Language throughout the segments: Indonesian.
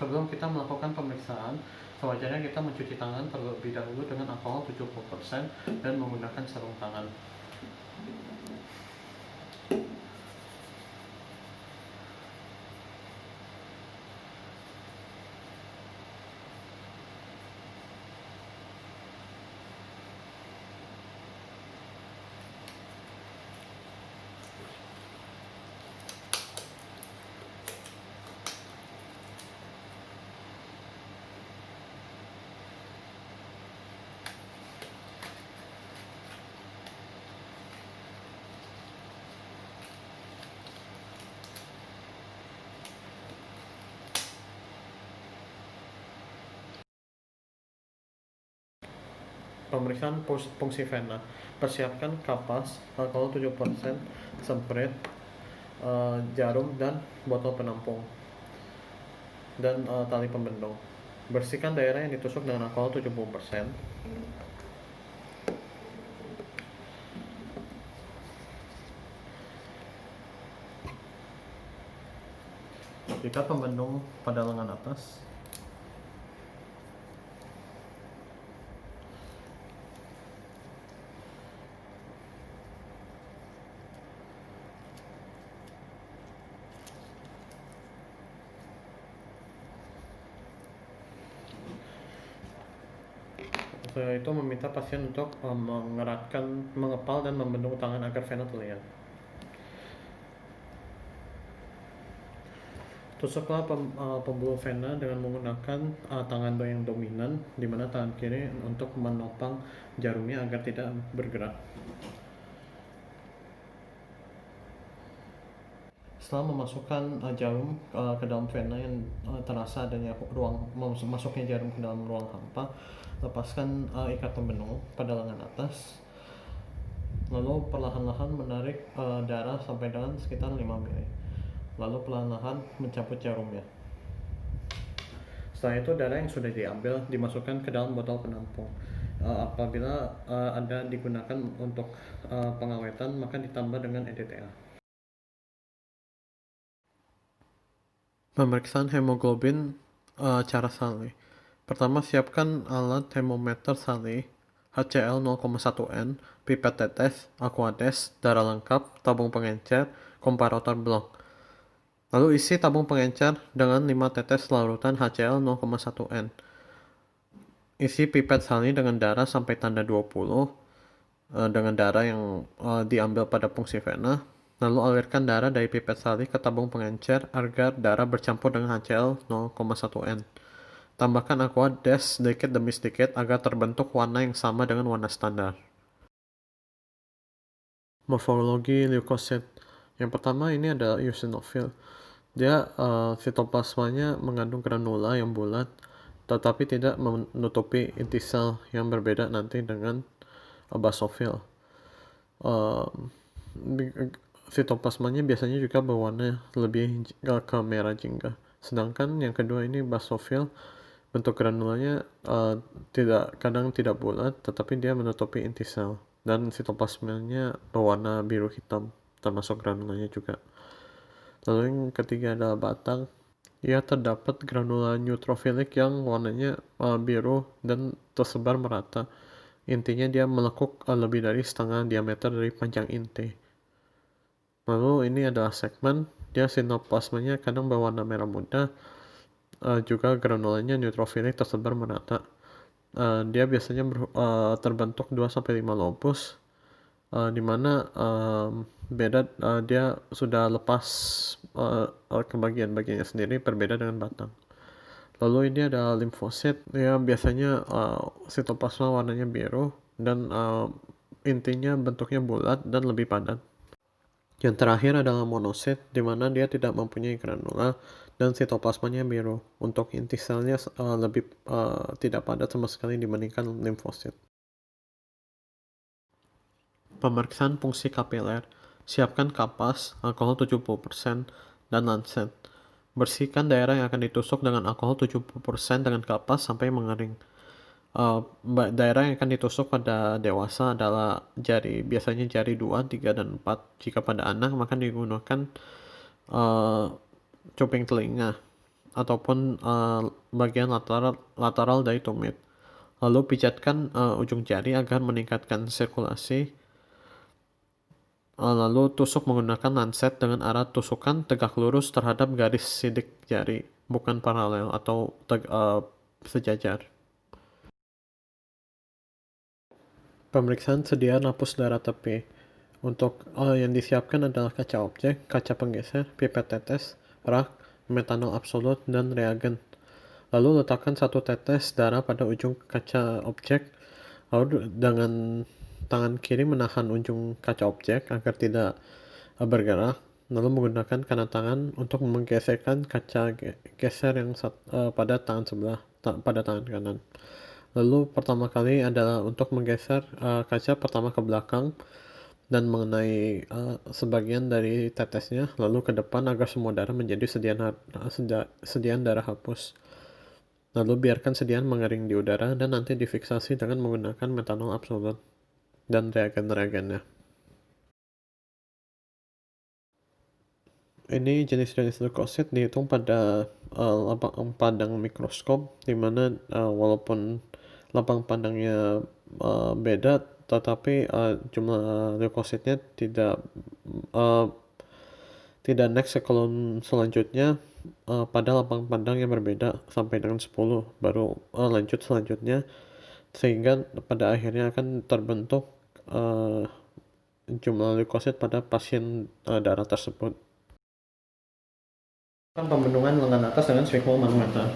Sebelum kita melakukan pemeriksaan, sewajarnya kita mencuci tangan terlebih dahulu dengan alkohol 70% dan menggunakan sarung tangan. Pemeriksaan fungsi vena. Persiapkan kapas, alkohol 7%, semprit, jarum dan botol penampung, dan tali pembendung. Bersihkan daerah yang ditusuk dengan alkohol 70%. Ikat pembendung pada lengan atas. Setelah itu meminta pasien untuk mengeratkan, mengepal dan membendung tangan agar vena terlihat. Tusuklah pembuluh vena dengan menggunakan tangan yang dominan, di mana tangan kiri untuk menopang jarumnya agar tidak bergerak. Setelah memasukkan jarum ke dalam vena yang terasa adanya masuknya jarum ke dalam ruang hampa, lepaskan ikat pembendung pada lengan atas, lalu perlahan-lahan menarik darah sampai dengan sekitar 5 mili, lalu perlahan-lahan mencabut jarumnya. Setelah itu darah yang sudah diambil dimasukkan ke dalam botol penampung. Apabila ada digunakan untuk pengawetan, maka ditambah dengan EDTA. Pemeriksaan hemoglobin cara Sally. Pertama, siapkan alat hemometer Sally, HCl 0,1 N, pipet tetes, aquades, darah lengkap, tabung pengencer, komparator blok. Lalu isi tabung pengencer dengan 5 tetes larutan HCl 0,1 N. Isi pipet Sally dengan darah sampai tanda 20, dengan darah yang diambil pada fungsi vena. Lalu alirkan darah dari pipet Sally ke tabung pengencer agar darah bercampur dengan HCl 0,1 N. Tambahkan aquades sedikit demi sedikit agar terbentuk warna yang sama dengan warna standar. Morfologi leukosit. Yang pertama ini adalah eosinofil. Dia sitoplasmanya mengandung granula yang bulat, tetapi tidak menutupi inti sel, yang berbeda nanti dengan basofil. Sitoplasmanya biasanya juga berwarna lebih ke merah jingga. Sedangkan yang kedua ini basofil, bentuk granulanya kadang tidak bulat, tetapi dia menutupi inti sel, dan sitoplasmanya berwarna biru hitam, termasuk granulanya juga. Lalu yang ketiga adalah batang. Ia terdapat granula neutrofilik yang warnanya biru dan tersebar merata. Intinya dia melekuk lebih dari setengah diameter dari panjang inti. Lalu ini adalah segmen. Dia sitoplasmanya kadang berwarna merah muda. Juga granulanya neutrofilik tersebar merata. Dia biasanya terbentuk 2-5 lobus, di mana dia sudah lepas ke bagian-bagiannya sendiri, berbeda dengan batang. Lalu ini adalah limfosit. Dia biasanya sitoplasma warnanya biru dan intinya bentuknya bulat dan lebih padat. Yang terakhir adalah monosit, di mana dia tidak mempunyai granula dan sitoplasmanya biru. Untuk inti selnya lebih tidak padat sama sekali dibandingkan limfosit. Pemeriksaan fungsi kapiler. Siapkan kapas, alkohol 70%, dan lancet. Bersihkan daerah yang akan ditusuk dengan alkohol 70% dengan kapas sampai mengering. Daerah yang akan ditusuk pada dewasa adalah biasanya jari 2, 3, dan 4. Jika pada anak, maka digunakan cuping telinga. ataupun bagian lateral dari tumit. Lalu pijatkan ujung jari agar meningkatkan sirkulasi. Lalu tusuk menggunakan lancet dengan arah tusukan tegak lurus terhadap garis sidik jari, bukan paralel atau sejajar. Pemeriksaan sedia hapus darah tepi. Untuk yang disiapkan adalah kaca objek, kaca penggeser, pipet tetes, rak, metanol absolut, dan reagen. Lalu letakkan 1 tetes darah pada ujung kaca objek, lalu dengan tangan kiri menahan ujung kaca objek agar tidak bergerak, lalu menggunakan kanan tangan untuk menggeserkan kaca geser yang pada tangan sebelah, pada tangan kanan. Lalu pertama kali adalah untuk menggeser kaca pertama ke belakang dan mengenai sebagian dari tetesnya, lalu ke depan agar semua darah menjadi sediaan darah hapus. Lalu biarkan sediaan mengering di udara dan nanti difiksasi dengan menggunakan metanol absolut dan reagen-reagennya. Ini jenis-jenis leukosit dihitung pada lapang pandang mikroskop, di mana walaupun lapang pandangnya beda, tetapi jumlah leukositnya tidak next sekolom selanjutnya pada lapang pandang yang berbeda sampai dengan 10, baru lanjut selanjutnya, sehingga pada akhirnya akan terbentuk jumlah leukosit pada pasien darah tersebut. Pembendungan lengan atas dengan sphygmomanometer.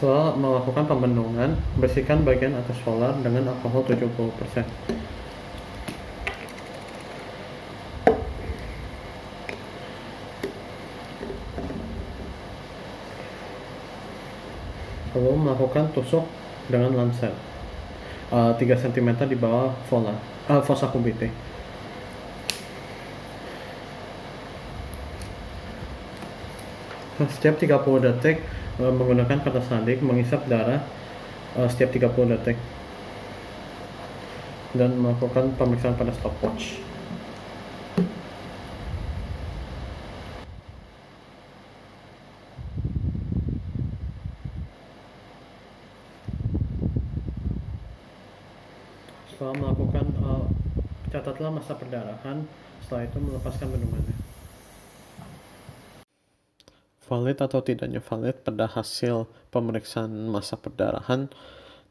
Setelah melakukan pembendungan, bersihkan bagian atas solar dengan alkohol 70%. Lalu melakukan tusuk dengan lancet 3 cm di bawah fossa cubitis. Setiap 30 detik menggunakan kata sadik menghisap darah setiap 30 detik dan melakukan pemeriksaan pada stopwatch. Setelah melakukan catatlah masa perdarahan, setelah itu melepaskan bendungannya. Valid atau tidaknya valid pada hasil pemeriksaan masa perdarahan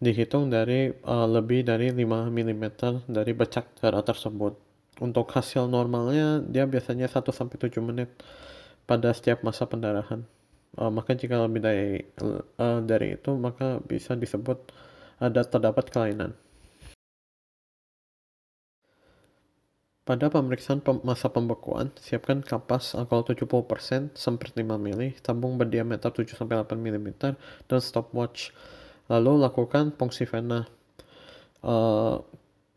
dihitung dari lebih dari 5 mm dari bercak darah tersebut. Untuk hasil normalnya dia biasanya 1-7 menit pada setiap masa pendarahan. Maka jika lebih dari itu, maka bisa disebut terdapat kelainan. Pada pemeriksaan masa pembekuan, siapkan kapas alkohol 70%, semprit 5 ml, tabung berdiameter 7-8 mm, dan stopwatch. Lalu lakukan punksi vena.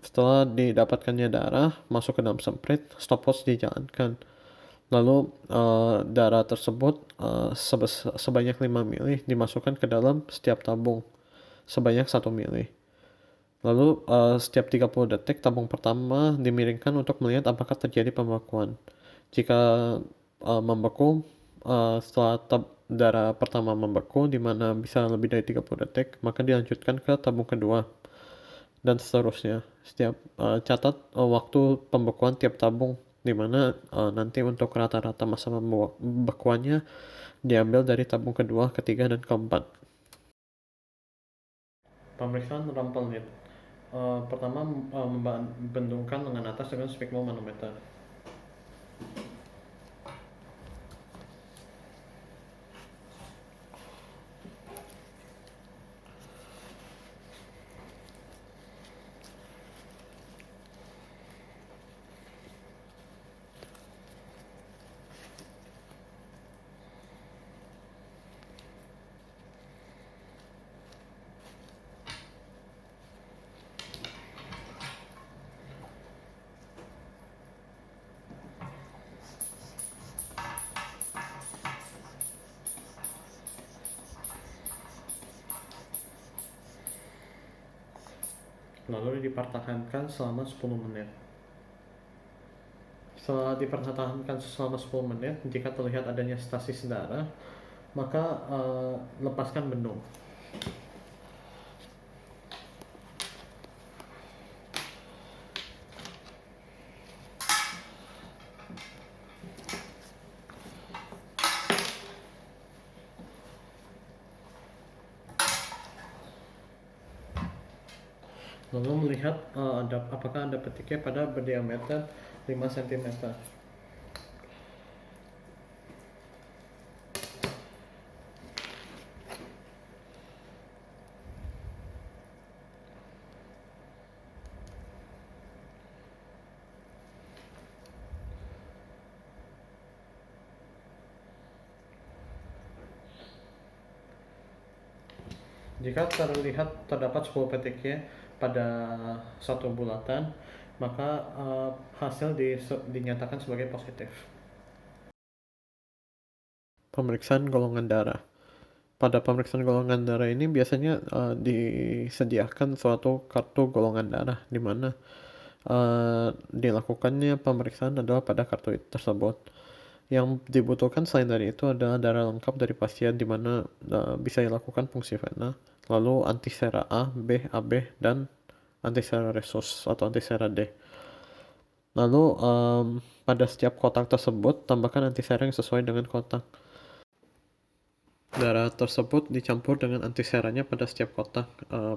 Setelah didapatkannya darah, masuk ke dalam semprit, stopwatch dijalankan. Lalu darah tersebut sebanyak 5 ml dimasukkan ke dalam setiap tabung sebanyak 1 ml. Lalu setiap 30 detik tabung pertama dimiringkan untuk melihat apakah terjadi pembekuan. Jika membeku setelah darah pertama membeku, di mana bisa lebih dari 30 detik, maka dilanjutkan ke tabung kedua dan seterusnya. Setiap catat waktu pembekuan tiap tabung, di mana nanti untuk rata-rata masa pembekuannya diambil dari tabung kedua, ketiga, dan keempat. Pemeriksaan rampal lid. Pertama, membendungkan lengan atas dengan sphygmomanometer. lalu dipertahankan selama 10 menit. Setelah dipertahankan selama 10 menit, jika terlihat adanya stasis darah, maka lepaskan bendung. Lalu melihat apakah ada petiknya pada berdiameter 5 cm. Jika terdapat 10 petiknya pada satu bulatan, maka hasil dinyatakan sebagai positif. Pemeriksaan golongan darah. Pada pemeriksaan golongan darah ini biasanya disediakan suatu kartu golongan darah, di mana dilakukannya pemeriksaan adalah pada kartu tersebut. Yang dibutuhkan selain dari itu adalah darah lengkap dari pasien, di mana bisa dilakukan fungsi vena, lalu antisera A, B, AB, dan antisera resus atau antisera D. Lalu pada setiap kotak tersebut tambahkan antisera yang sesuai dengan kotak. Darah tersebut dicampur dengan antiseranya pada setiap kotak,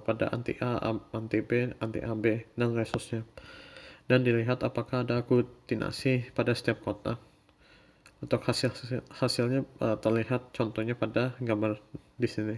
pada anti A, anti B, anti AB, dan resusnya. Dan dilihat apakah ada aglutinasi pada setiap kotak. Untuk hasilnya terlihat contohnya pada gambar di sini.